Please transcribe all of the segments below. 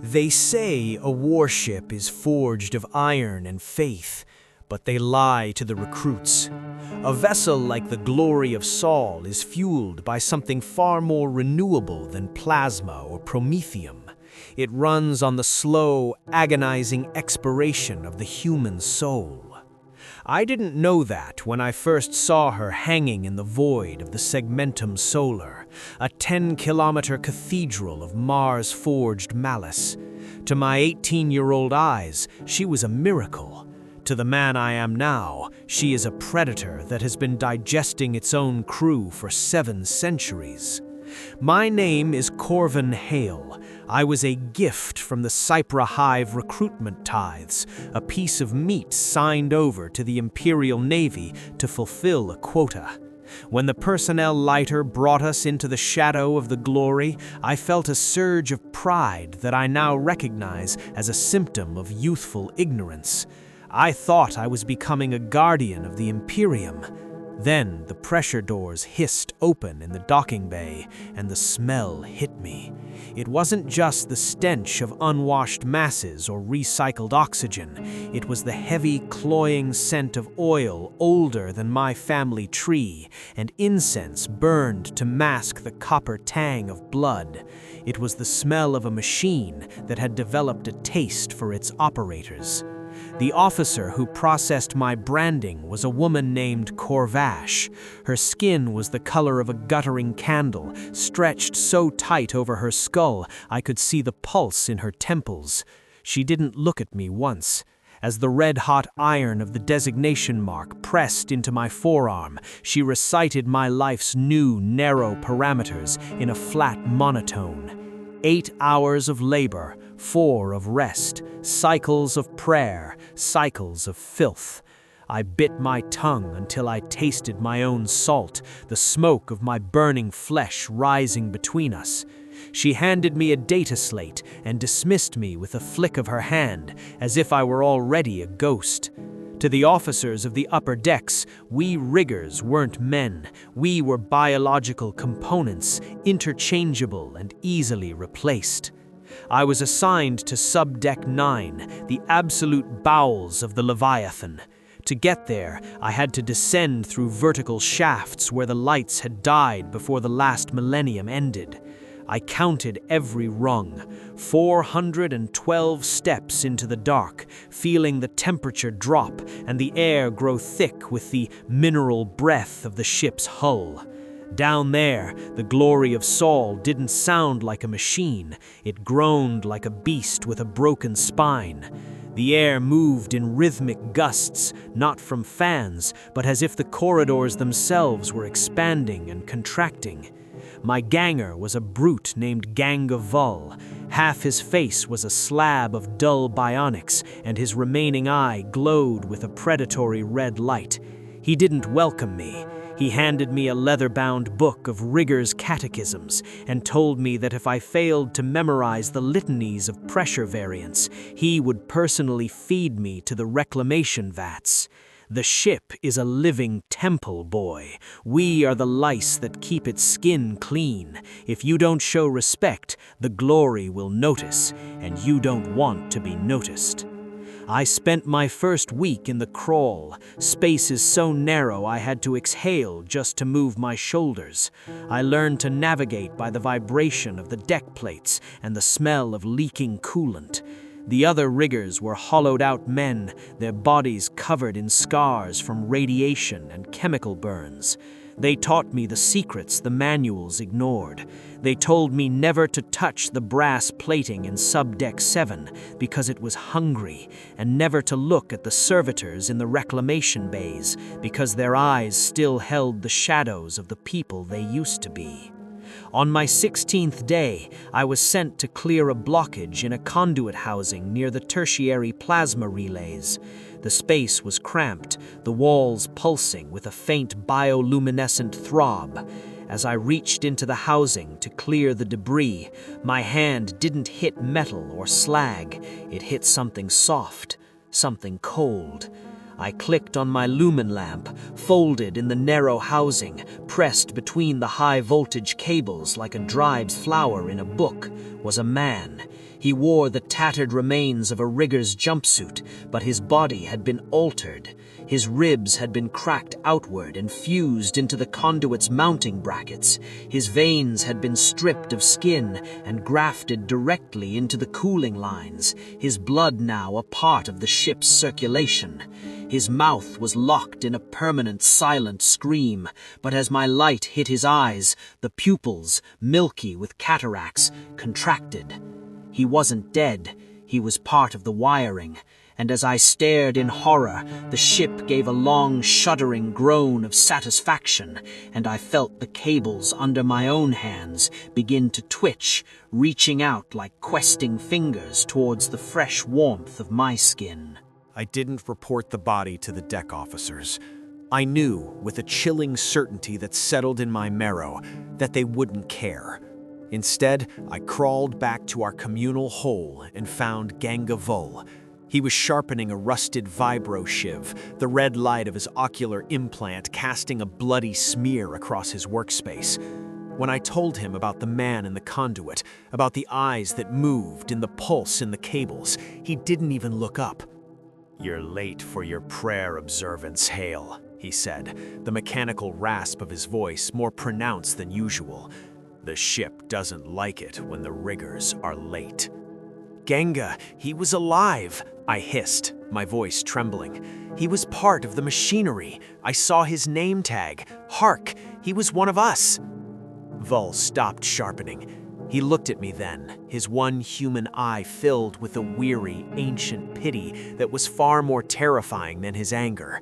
They say a warship is forged of iron and faith, but they lie to the recruits. A vessel like the Glory of Saul is fueled by something far more renewable than plasma or promethium. It runs on the slow, agonizing expiration of the human soul. I didn't know that when I first saw her hanging in the void of the Segmentum Solar, a 10-kilometer cathedral of Mars-forged malice. To my 18-year-old eyes, she was a miracle. To the man I am now, she is a predator that has been digesting its own crew for 7 centuries. My name is Corvin Hale. I was a gift from the Cypra Hive recruitment tithes, a piece of meat signed over to the Imperial Navy to fulfill a quota. When the personnel lighter brought us into the shadow of the glory, I felt a surge of pride that I now recognize as a symptom of youthful ignorance. I thought I was becoming a guardian of the Imperium. Then the pressure doors hissed open in the docking bay, and the smell hit me. It wasn't just the stench of unwashed masses or recycled oxygen. It was the heavy, cloying scent of oil older than my family tree, and incense burned to mask the copper tang of blood. It was the smell of a machine that had developed a taste for its operators. The officer who processed my branding was a woman named Corvash. Her skin was the color of a guttering candle, stretched so tight over her skull I could see the pulse in her temples. She didn't look at me once. As the red-hot iron of the designation mark pressed into my forearm, she recited my life's new, narrow parameters in a flat monotone. 8 hours of labor, 4 of rest, cycles of prayer, cycles of filth. I bit my tongue until I tasted my own salt, the smoke of my burning flesh rising between us. She handed me a data slate and dismissed me with a flick of her hand, as if I were already a ghost. To the officers of the upper decks, we riggers weren't men. We were biological components, interchangeable and easily replaced. I was assigned to Subdeck 9, the absolute bowels of the Leviathan. To get there, I had to descend through vertical shafts where the lights had died before the last millennium ended. I counted every rung, 412 steps into the dark, feeling the temperature drop and the air grow thick with the mineral breath of the ship's hull. Down there, the Glory of Saul didn't sound like a machine. It groaned like a beast with a broken spine. The air moved in rhythmic gusts, not from fans, but as if the corridors themselves were expanding and contracting. My ganger was a brute named Gangavul. Half his face was a slab of dull bionics, and his remaining eye glowed with a predatory red light. He didn't welcome me. He handed me a leather-bound book of Riggers' catechisms and told me that if I failed to memorize the litanies of pressure variants, he would personally feed me to the reclamation vats. The ship is a living temple, boy. We are the lice that keep its skin clean. If you don't show respect, the glory will notice, and you don't want to be noticed. I spent my first week in the crawl. Space is so narrow I had to exhale just to move my shoulders. I learned to navigate by the vibration of the deck plates and the smell of leaking coolant. The other riggers were hollowed-out men, their bodies covered in scars from radiation and chemical burns. They taught me the secrets the manuals ignored. They told me never to touch the brass plating in Subdeck 7 because it was hungry, and never to look at the servitors in the reclamation bays because their eyes still held the shadows of the people they used to be. On my 16th day, I was sent to clear a blockage in a conduit housing near the tertiary plasma relays. The space was cramped, the walls pulsing with a faint bioluminescent throb. As I reached into the housing to clear the debris, my hand didn't hit metal or slag. It hit something soft, something cold. I clicked on my lumen lamp, folded in the narrow housing, pressed between the high-voltage cables like a dried flower in a book, was a man. He wore the tattered remains of a rigger's jumpsuit, but his body had been altered. His ribs had been cracked outward and fused into the conduit's mounting brackets. His veins had been stripped of skin and grafted directly into the cooling lines, his blood now a part of the ship's circulation. His mouth was locked in a permanent silent scream, but as my light hit his eyes, the pupils, milky with cataracts, contracted. He wasn't dead, he was part of the wiring, and as I stared in horror, the ship gave a long, shuddering groan of satisfaction, and I felt the cables under my own hands begin to twitch, reaching out like questing fingers towards the fresh warmth of my skin. I didn't report the body to the deck officers. I knew, with a chilling certainty that settled in my marrow, that they wouldn't care. Instead, I crawled back to our communal hole and found Ganga Vul. He was sharpening a rusted vibro shiv, the red light of his ocular implant casting a bloody smear across his workspace. When I told him about the man in the conduit, about the eyes that moved and the pulse in the cables, he didn't even look up. "You're late for your prayer observance, Hale," he said, the mechanical rasp of his voice more pronounced than usual. "The ship doesn't like it when the riggers are late." "Ganga, he was alive," I hissed, my voice trembling. "He was part of the machinery. I saw his name tag. Hark, he was one of us." Vul stopped sharpening. He looked at me then, his one human eye filled with a weary, ancient pity that was far more terrifying than his anger.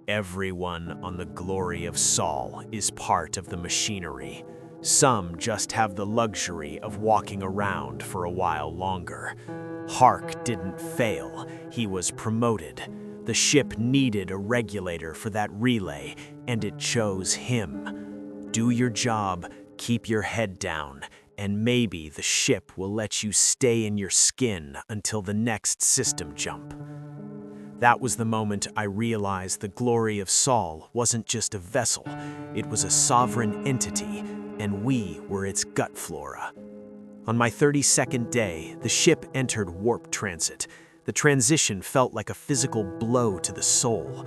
"Everyone on the Glory of Saul is part of the machinery. Some just have the luxury of walking around for a while longer. Hark didn't fail, he was promoted. The ship needed a regulator for that relay, and it chose him. Do your job, keep your head down, and maybe the ship will let you stay in your skin until the next system jump." That was the moment I realized the Glory of Saul wasn't just a vessel, it was a sovereign entity, and we were its gut flora. On my 32nd day, the ship entered warp transit. The transition felt like a physical blow to the soul.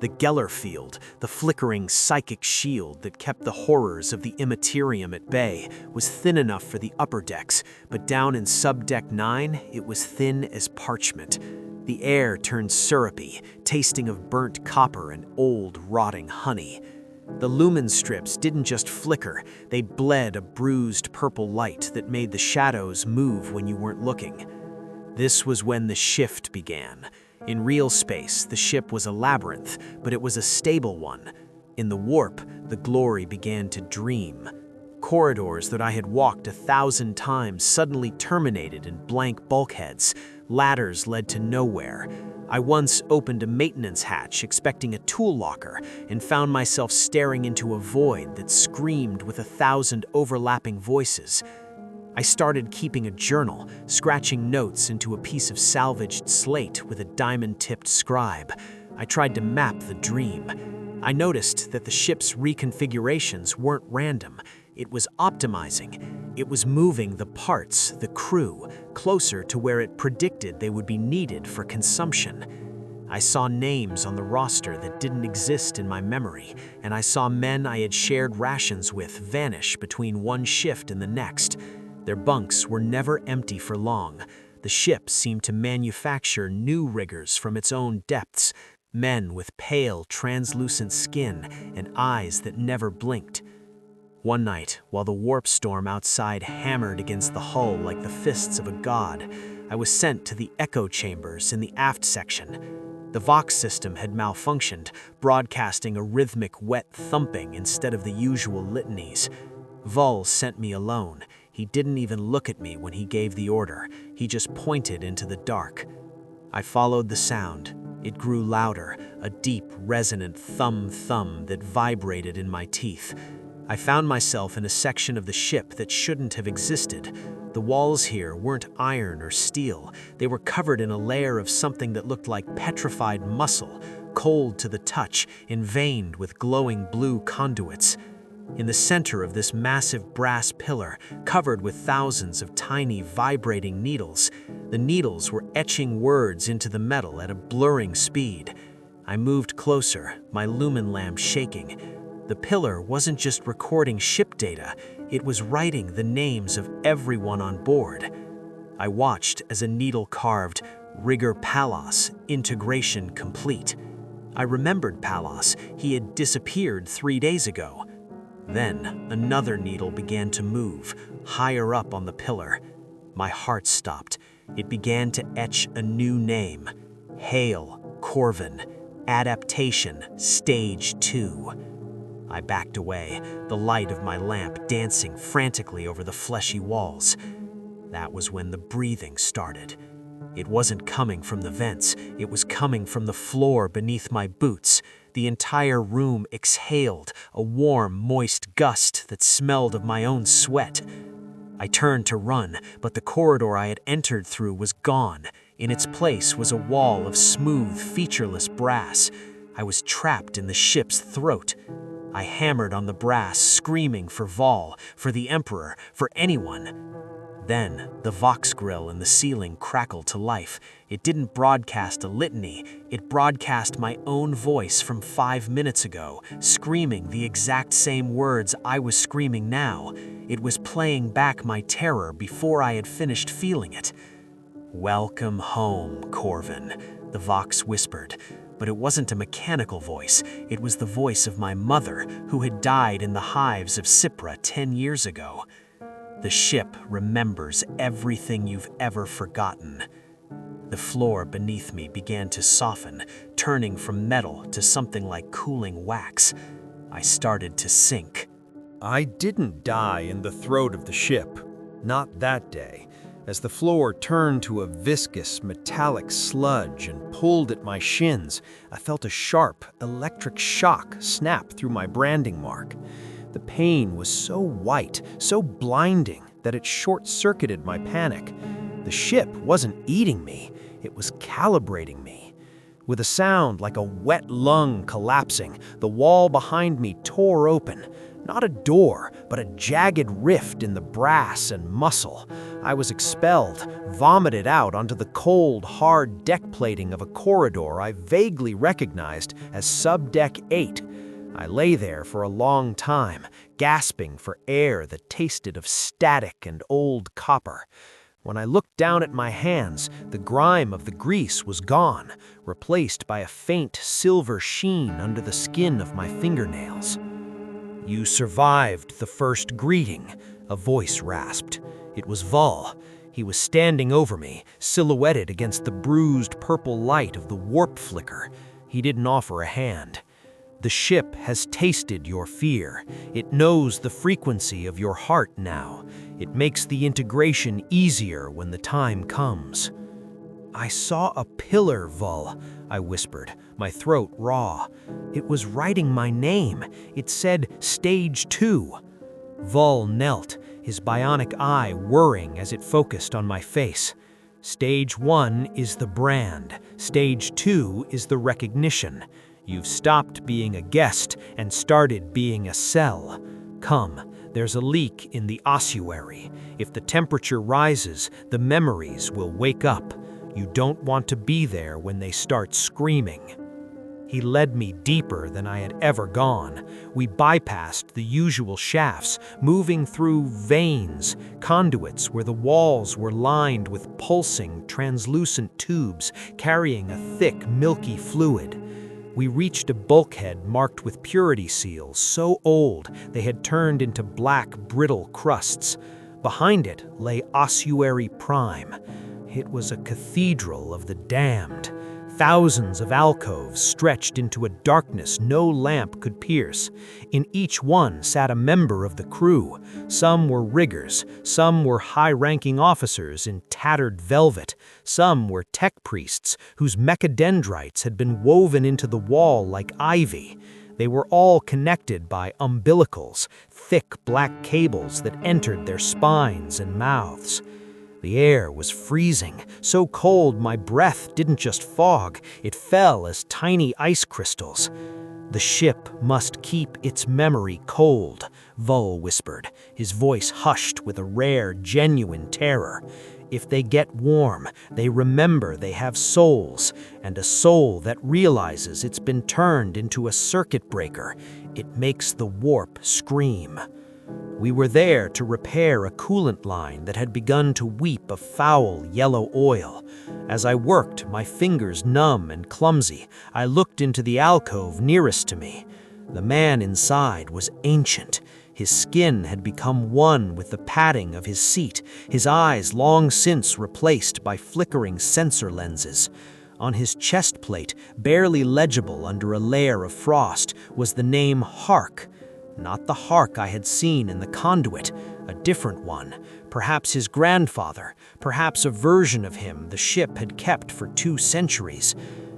The Geller field, the flickering psychic shield that kept the horrors of the immaterium at bay, was thin enough for the upper decks, but down in subdeck 9, it was thin as parchment. The air turned syrupy, tasting of burnt copper and old, rotting honey. The lumen strips didn't just flicker, they bled a bruised purple light that made the shadows move when you weren't looking. This was when the shift began. In real space, the ship was a labyrinth, but it was a stable one. In the warp, the glory began to dream. Corridors that I had walked 1,000 times suddenly terminated in blank bulkheads. Ladders led to nowhere. I once opened a maintenance hatch expecting a tool locker and found myself staring into a void that screamed with 1,000 overlapping voices. I started keeping a journal, scratching notes into a piece of salvaged slate with a diamond-tipped scribe. I tried to map the dream. I noticed that the ship's reconfigurations weren't random. It was optimizing. It was moving the parts, the crew, closer to where it predicted they would be needed for consumption. I saw names on the roster that didn't exist in my memory, and I saw men I had shared rations with vanish between one shift and the next. Their bunks were never empty for long. The ship seemed to manufacture new riggers from its own depths, men with pale, translucent skin and eyes that never blinked. One night, while the warp storm outside hammered against the hull like the fists of a god, I was sent to the echo chambers in the aft section. The Vox system had malfunctioned, broadcasting a rhythmic, wet thumping instead of the usual litanies. Vul sent me alone. He didn't even look at me when he gave the order. He just pointed into the dark. I followed the sound. It grew louder, a deep, resonant thum-thum that vibrated in my teeth. I found myself in a section of the ship that shouldn't have existed. The walls here weren't iron or steel. They were covered in a layer of something that looked like petrified muscle, cold to the touch and veined with glowing blue conduits. In the center of this massive brass pillar, covered with thousands of tiny vibrating needles, the needles were etching words into the metal at a blurring speed. I moved closer, my lumen lamp shaking. The pillar wasn't just recording ship data, it was writing the names of everyone on board. I watched as a needle carved, Rigor Palos, integration complete. I remembered Palos, he had disappeared 3 days ago. Then another needle began to move, higher up on the pillar. My heart stopped. It began to etch a new name. Hail, Corvin, Adaptation, Stage 2. I backed away, the light of my lamp dancing frantically over the fleshy walls. That was when the breathing started. It wasn't coming from the vents, it was coming from the floor beneath my boots. The entire room exhaled, a warm, moist gust that smelled of my own sweat. I turned to run, but the corridor I had entered through was gone. In its place was a wall of smooth, featureless brass. I was trapped in the ship's throat. I hammered on the brass, screaming for Vol, for the Emperor, for anyone. Then, the Vox grill in the ceiling crackled to life. It didn't broadcast a litany, it broadcast my own voice from 5 minutes ago, screaming the exact same words I was screaming now. It was playing back my terror before I had finished feeling it. "Welcome home, Corvin," the Vox whispered. But it wasn't a mechanical voice, it was the voice of my mother, who had died in the hives of Cypra 10 years ago. The ship remembers everything you've ever forgotten. The floor beneath me began to soften, turning from metal to something like cooling wax. I started to sink. I didn't die in the throat of the ship. Not that day. As the floor turned to a viscous, metallic sludge and pulled at my shins, I felt a sharp, electric shock snap through my branding mark. The pain was so white, so blinding, that it short-circuited my panic. The ship wasn't eating me, it was calibrating me. With a sound like a wet lung collapsing, the wall behind me tore open. Not a door, but a jagged rift in the brass and muscle. I was expelled, vomited out onto the cold, hard deck plating of a corridor I vaguely recognized as Subdeck 8. I lay there for a long time, gasping for air that tasted of static and old copper. When I looked down at my hands, the grime of the grease was gone, replaced by a faint silver sheen under the skin of my fingernails. "You survived the first greeting," a voice rasped. It was Vol. He was standing over me, silhouetted against the bruised purple light of the warp flicker. He didn't offer a hand. "The ship has tasted your fear. It knows the frequency of your heart now. It makes the integration easier when the time comes." "I saw a pillar, Vol," I whispered, my throat raw. It was writing my name. It said Stage 2. Vol knelt, his bionic eye whirring as it focused on my face. "Stage 1 is the brand. Stage 2 is the recognition. You've stopped being a guest and started being a cell. Come, there's a leak in the ossuary. If the temperature rises, the memories will wake up. You don't want to be there when they start screaming." He led me deeper than I had ever gone. We bypassed the usual shafts, moving through veins, conduits where the walls were lined with pulsing, translucent tubes carrying a thick, milky fluid. We reached a bulkhead marked with purity seals so old they had turned into black, brittle crusts. Behind it lay Ossuary Prime. It was a cathedral of the damned. Thousands of alcoves stretched into a darkness no lamp could pierce. In each one sat a member of the crew. Some were riggers, some were high-ranking officers in tattered velvet, some were tech priests whose mechadendrites had been woven into the wall like ivy. They were all connected by umbilicals, thick black cables that entered their spines and mouths. The air was freezing, so cold my breath didn't just fog, it fell as tiny ice crystals. The ship must keep its memory cold, Vul whispered, his voice hushed with a rare, genuine terror. If they get warm, they remember they have souls, and a soul that realizes it's been turned into a circuit breaker. It makes the warp scream. We were there to repair a coolant line that had begun to weep a foul yellow oil. As I worked, my fingers numb and clumsy, I looked into the alcove nearest to me. The man inside was ancient. His skin had become one with the padding of his seat, his eyes long since replaced by flickering sensor lenses. On his chest plate, barely legible under a layer of frost, was the name Hark. Not the Hark I had seen in the conduit, a different one. Perhaps his grandfather, perhaps a version of him the ship had kept for 2 centuries.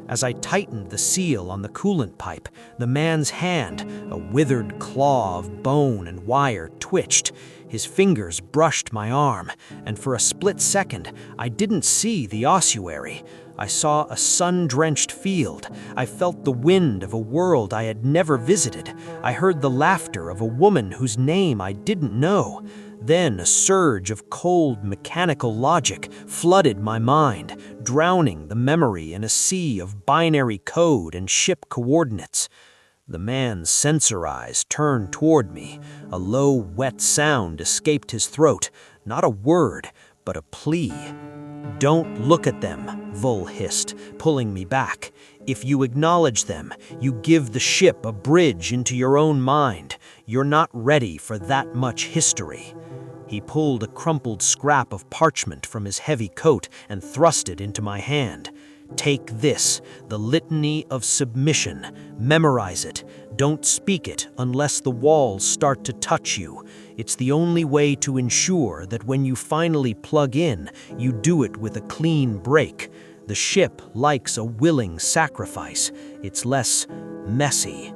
As I tightened the seal on the coolant pipe, the man's hand, a withered claw of bone and wire, twitched. His fingers brushed my arm, and for a split second, I didn't see the ossuary. I saw a sun-drenched field. I felt the wind of a world I had never visited. I heard the laughter of a woman whose name I didn't know. Then a surge of cold, mechanical logic flooded my mind, drowning the memory in a sea of binary code and ship coordinates. The man's sensor eyes turned toward me. A low, wet sound escaped his throat. Not a word, but a plea. "Don't look at them," Vul hissed, pulling me back. "If you acknowledge them, you give the ship a bridge into your own mind. You're not ready for that much history." He pulled a crumpled scrap of parchment from his heavy coat and thrust it into my hand. "Take this, the Litany of Submission. Memorize it. Don't speak it unless the walls start to touch you. It's the only way to ensure that when you finally plug in, you do it with a clean break. The ship likes a willing sacrifice. It's less messy."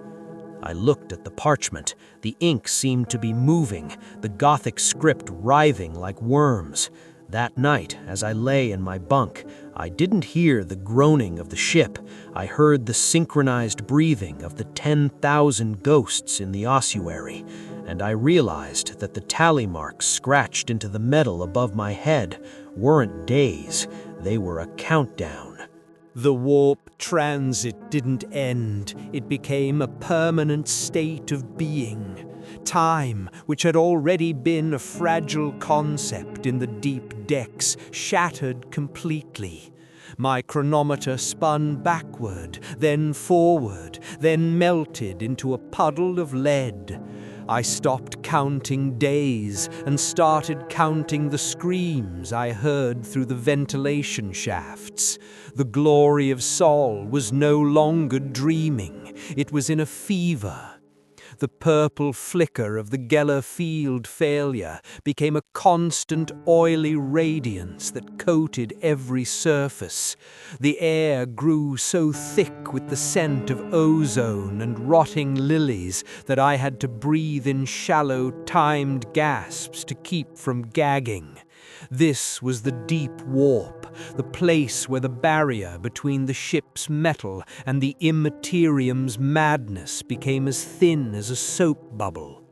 I looked at the parchment. The ink seemed to be moving, the Gothic script writhing like worms. That night, as I lay in my bunk, I didn't hear the groaning of the ship. I heard the synchronized breathing of the 10,000 ghosts in the ossuary, and I realized that the tally marks scratched into the metal above my head weren't days, they were a countdown. The warp transit didn't end. It became a permanent state of being. Time, which had already been a fragile concept in the deep depths, shattered completely. My chronometer spun backward, then forward, then melted into a puddle of lead. I stopped counting days and started counting the screams I heard through the ventilation shafts. The glory of Sol was no longer dreaming. It was in a fever. The purple flicker of the Geller field failure became a constant oily radiance that coated every surface. The air grew so thick with the scent of ozone and rotting lilies that I had to breathe in shallow, timed gasps to keep from gagging. This was the deep warp, the place where the barrier between the ship's metal and the immaterium's madness became as thin as a soap bubble.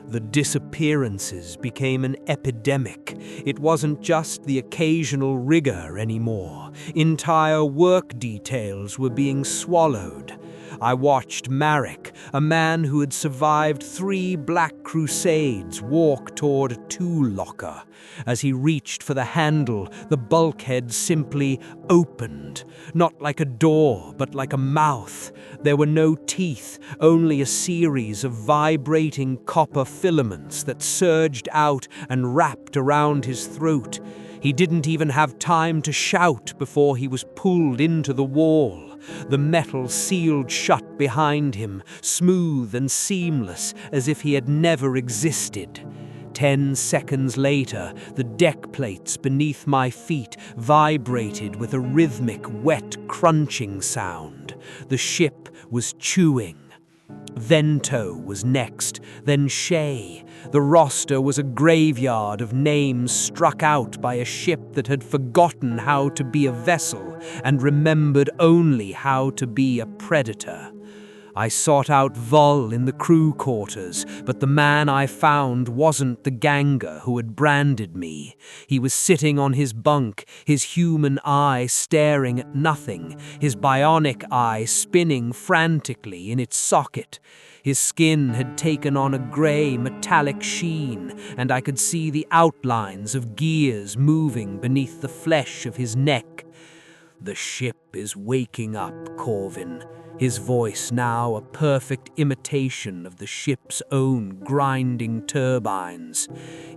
The disappearances became an epidemic. It wasn't just the occasional rigger anymore. Entire work details were being swallowed. I watched Marek, a man who had survived 3 Black Crusades, walk toward a tool locker. As he reached for the handle, the bulkhead simply opened. Not like a door, but like a mouth. There were no teeth, only a series of vibrating copper filaments that surged out and wrapped around his throat. He didn't even have time to shout before he was pulled into the wall. The metal sealed shut behind him, smooth and seamless, as if he had never existed. 10 seconds later, the deck plates beneath my feet vibrated with a rhythmic, wet, crunching sound. The ship was chewing. Vento was next, then Shay. The roster was a graveyard of names struck out by a ship that had forgotten how to be a vessel and remembered only how to be a predator. I sought out Vol in the crew quarters, but the man I found wasn't the ganger who had branded me. He was sitting on his bunk, his human eye staring at nothing, his bionic eye spinning frantically in its socket. His skin had taken on a grey metallic sheen, and I could see the outlines of gears moving beneath the flesh of his neck. "The ship is waking up, Corvin," his voice now a perfect imitation of the ship's own grinding turbines.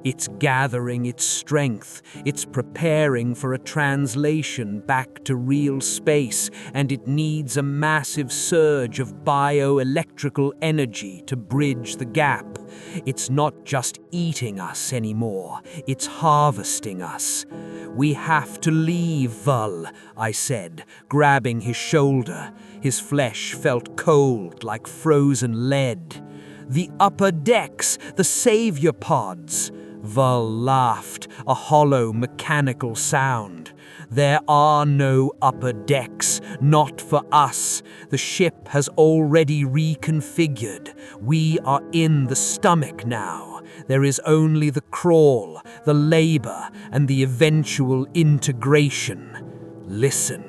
"It's gathering its strength, it's preparing for a translation back to real space, and it needs a massive surge of bioelectrical energy to bridge the gap. It's not just eating us anymore, it's harvesting us." "We have to leave, Vull," I said, grabbing his shoulder. His flesh felt cold like frozen lead. "The upper decks, the savior pods." Vull laughed, a hollow mechanical sound. "There are no upper decks, not for us. The ship has already reconfigured. We are in the stomach now. There is only the crawl, the labor, and the eventual integration. Listen."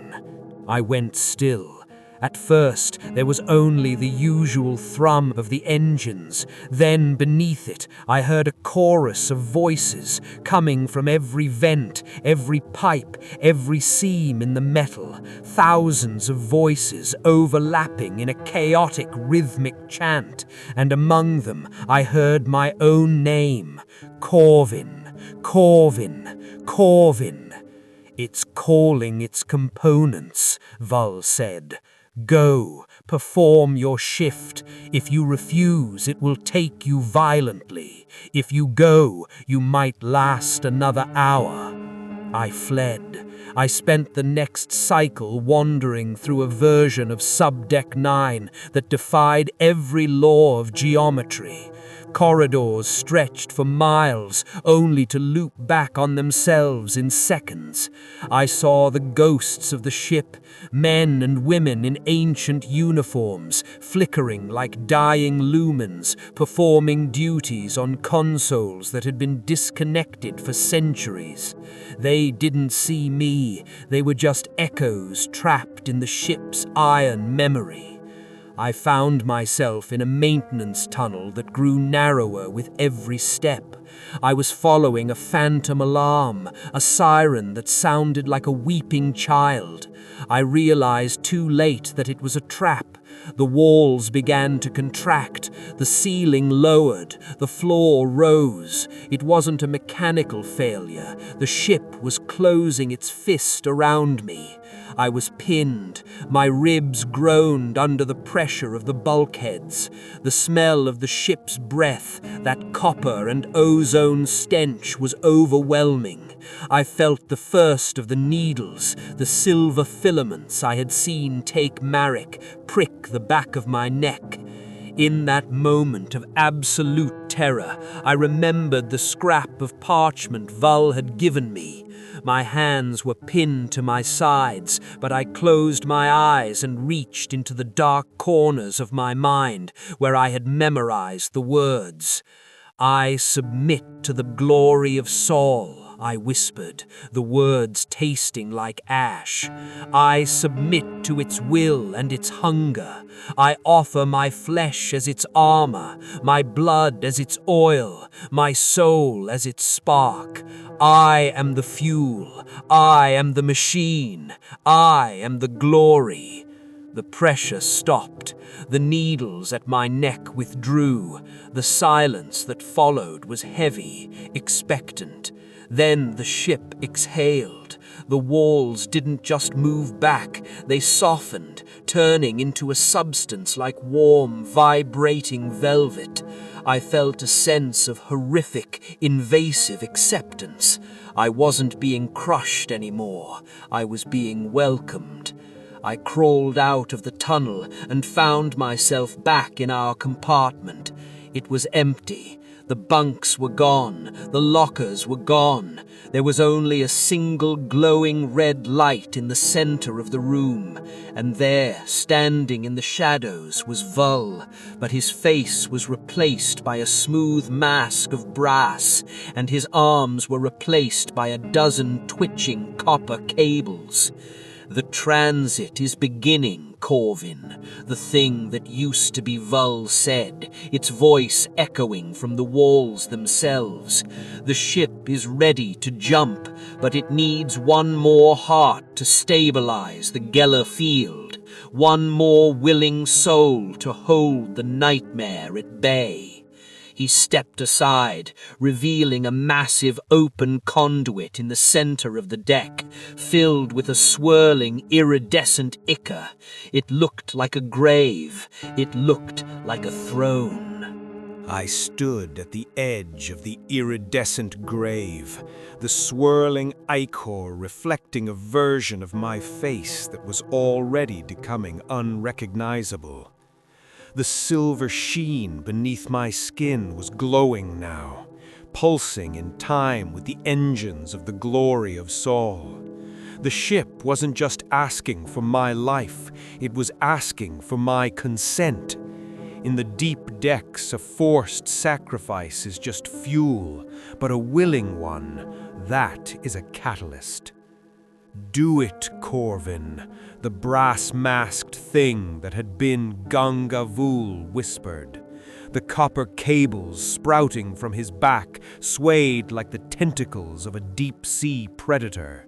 I went still. At first, there was only the usual thrum of the engines. Then, beneath it, I heard a chorus of voices coming from every vent, every pipe, every seam in the metal. Thousands of voices overlapping in a chaotic, rhythmic chant. And among them, I heard my own name. Corvin, Corvin, Corvin. "It's calling its components," Vull said. "Go, perform your shift. If you refuse, it will take you violently. If you go, you might last another hour." I fled. I spent the next cycle wandering through a version of Subdeck 9 that defied every law of geometry. Corridors stretched for miles, only to loop back on themselves in seconds. I saw the ghosts of the ship, men and women in ancient uniforms, flickering like dying lumens, performing duties on consoles that had been disconnected for centuries. They didn't see me, they were just echoes trapped in the ship's iron memory. I found myself in a maintenance tunnel that grew narrower with every step. I was following a phantom alarm, a siren that sounded like a weeping child. I realized too late that it was a trap. The walls began to contract, the ceiling lowered, the floor rose. It wasn't a mechanical failure. The ship was closing its fist around me. I was pinned. My ribs groaned under the pressure of the bulkheads. The smell of the ship's breath, that copper and ozone stench, was overwhelming. I felt the first of the needles, the silver filaments I had seen take Marek, prick the back of my neck. In that moment of absolute terror, I remembered the scrap of parchment Vull had given me. My hands were pinned to my sides, but I closed my eyes and reached into the dark corners of my mind where I had memorized the words. "I submit to the glory of Saul," I whispered, the words tasting like ash. "I submit to its will and its hunger. I offer my flesh as its armor, my blood as its oil, my soul as its spark. I am the fuel. I am the machine. I am the glory." The pressure stopped. The needles at my neck withdrew. The silence that followed was heavy, expectant. Then the ship exhaled. The walls didn't just move back, they softened, turning into a substance like warm, vibrating velvet. I felt a sense of horrific, invasive acceptance. I wasn't being crushed anymore. I was being welcomed. I crawled out of the tunnel and found myself back in our compartment. It was empty. The bunks were gone, the lockers were gone. There was only a single glowing red light in the center of the room, and there, standing in the shadows, was Vull, but his face was replaced by a smooth mask of brass, and his arms were replaced by a dozen twitching copper cables. The transit is beginning, Corvin, the thing that used to be Vull said, its voice echoing from the walls themselves. The ship is ready to jump, but it needs one more heart to stabilize the Geller field, one more willing soul to hold the nightmare at bay. He stepped aside, revealing a massive open conduit in the center of the deck, filled with a swirling, iridescent ichor. It looked like a grave. It looked like a throne. I stood at the edge of the iridescent grave, the swirling ichor reflecting a version of my face that was already becoming unrecognizable. The silver sheen beneath my skin was glowing now, pulsing in time with the engines of the glory of Saul. The ship wasn't just asking for my life, it was asking for my consent. In the deep depths, a forced sacrifice is just fuel, but a willing one, that is a catalyst. Do it, Corvin, the brass-masked thing that had been Gunga Vul whispered. The copper cables sprouting from his back swayed like the tentacles of a deep-sea predator.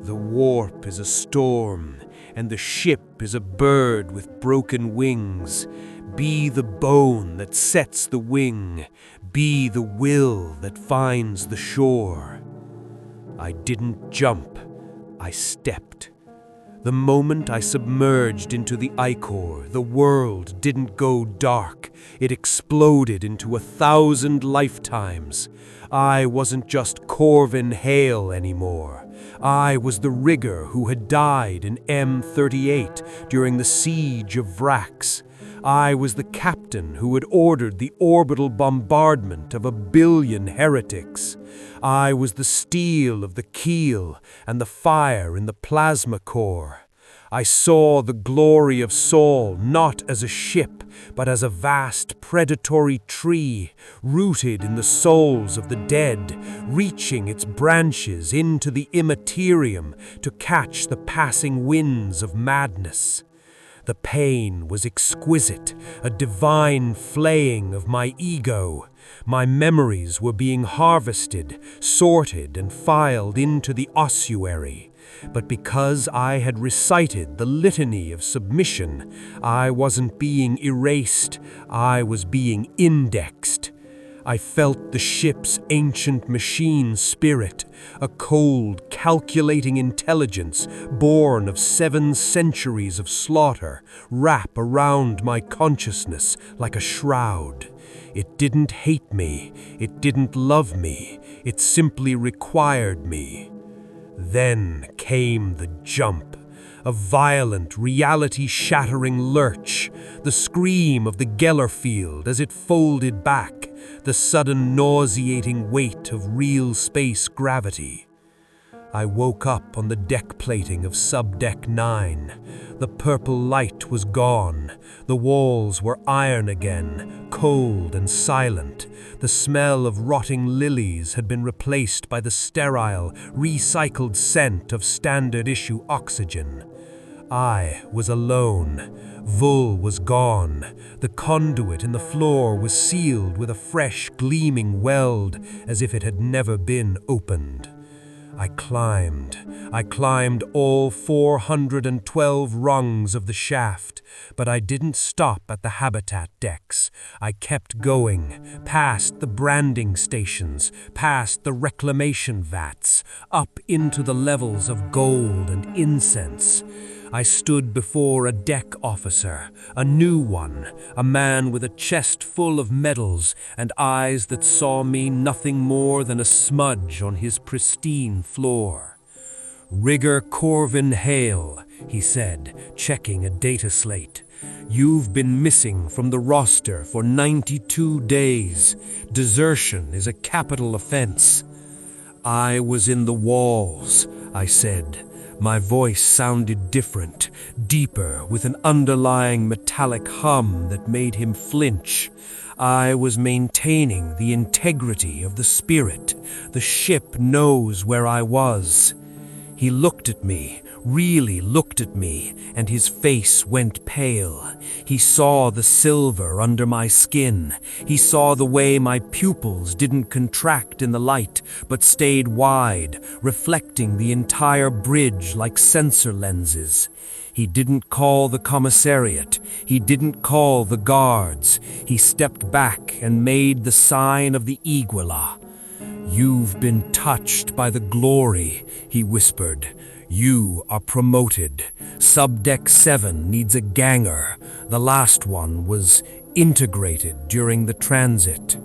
The warp is a storm, and the ship is a bird with broken wings. Be the bone that sets the wing. Be the will that finds the shore. I didn't jump. I stepped. The moment I submerged into the ichor, the world didn't go dark. It exploded into 1,000 lifetimes. I wasn't just Corvin Hale anymore. I was the rigger who had died in M38 during the siege of Vrax. I was the captain who had ordered the orbital bombardment of 1 billion heretics. I was the steel of the keel and the fire in the plasma core. I saw the glory of Saul not as a ship, but as a vast predatory tree, rooted in the souls of the dead, reaching its branches into the immaterium to catch the passing winds of madness. The pain was exquisite, a divine flaying of my ego. My memories were being harvested, sorted, and filed into the ossuary. But because I had recited the litany of submission, I wasn't being erased, I was being indexed. I felt the ship's ancient machine spirit, a cold, calculating intelligence born of 7 centuries of slaughter, wrap around my consciousness like a shroud. It didn't hate me, it didn't love me, it simply required me. Then came the jump. A violent, reality-shattering lurch, the scream of the Geller field as it folded back, the sudden nauseating weight of real space gravity. I woke up on the deck plating of Subdeck 9. The purple light was gone. The walls were iron again, cold and silent. The smell of rotting lilies had been replaced by the sterile, recycled scent of standard-issue oxygen. I was alone. Vull was gone. The conduit in the floor was sealed with a fresh, gleaming weld, as if it had never been opened. I climbed all 412 rungs of the shaft, but I didn't stop at the habitat decks. I kept going, past the branding stations, past the reclamation vats, up into the levels of gold and incense. I stood before a deck officer, a new one, a man with a chest full of medals and eyes that saw me nothing more than a smudge on his pristine floor. "Rigger Corvin Hale," he said, checking a data slate. You've been missing from the roster for 92 days. Desertion is a capital offense." "I was in the walls," I said. My voice sounded different, deeper, with an underlying metallic hum that made him flinch. "I was maintaining the integrity of the spirit. The ship knows where I was." He looked at me, really looked at me, and his face went pale. He saw the silver under my skin. He saw the way my pupils didn't contract in the light, but stayed wide, reflecting the entire bridge like sensor lenses. He didn't call the commissariat. He didn't call the guards. He stepped back and made the sign of the Iguala. "You've been touched by the glory," he whispered. "You are promoted. Subdeck 7 needs a ganger. The last one was integrated during the transit."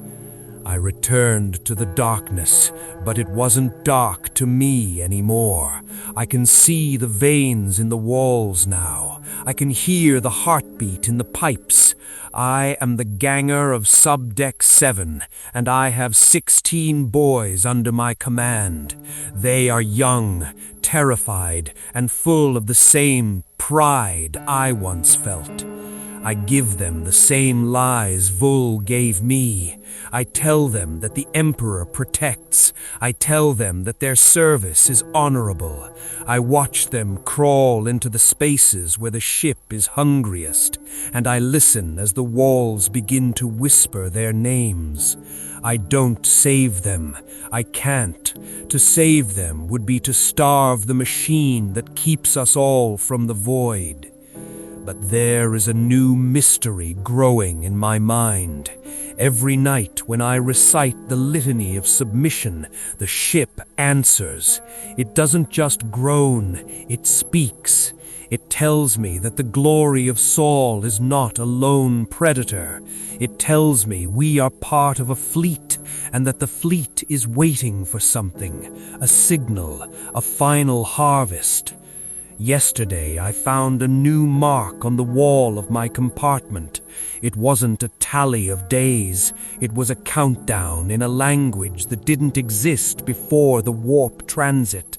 I returned to the darkness, but it wasn't dark to me anymore. I can see the veins in the walls now. I can hear the heartbeat in the pipes. I am the ganger of Subdeck 7, and I have 16 boys under my command. They are young, terrified, and full of the same pride I once felt. I give them the same lies Vul gave me. I tell them that the Emperor protects. I tell them that their service is honorable. I watch them crawl into the spaces where the ship is hungriest, and I listen as the walls begin to whisper their names. I don't save them. I can't. To save them would be to starve the machine that keeps us all from the void. But there is a new mystery growing in my mind. Every night when I recite the litany of submission, the ship answers. It doesn't just groan, it speaks. It tells me that the glory of Saul is not a lone predator. It tells me we are part of a fleet, and that the fleet is waiting for something, a signal, a final harvest. Yesterday I found a new mark on the wall of my compartment. It wasn't a tally of days. It was a countdown in a language that didn't exist before the warp transit.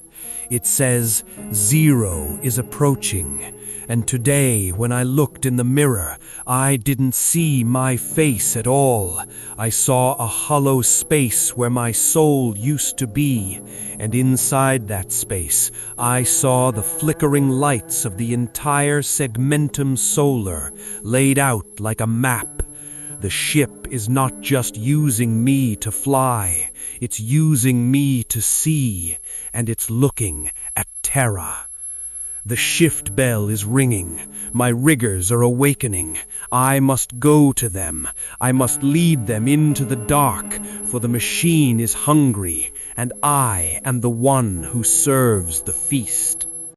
It says, 0 is approaching. And today, when I looked in the mirror, I didn't see my face at all. I saw a hollow space where my soul used to be, and inside that space, I saw the flickering lights of the entire segmentum solar, laid out like a map. The ship is not just using me to fly, it's using me to see, and it's looking at Terra. The shift bell is ringing. My riggers are awakening. I must go to them. I must lead them into the dark, for the machine is hungry, and I am the one who serves the feast.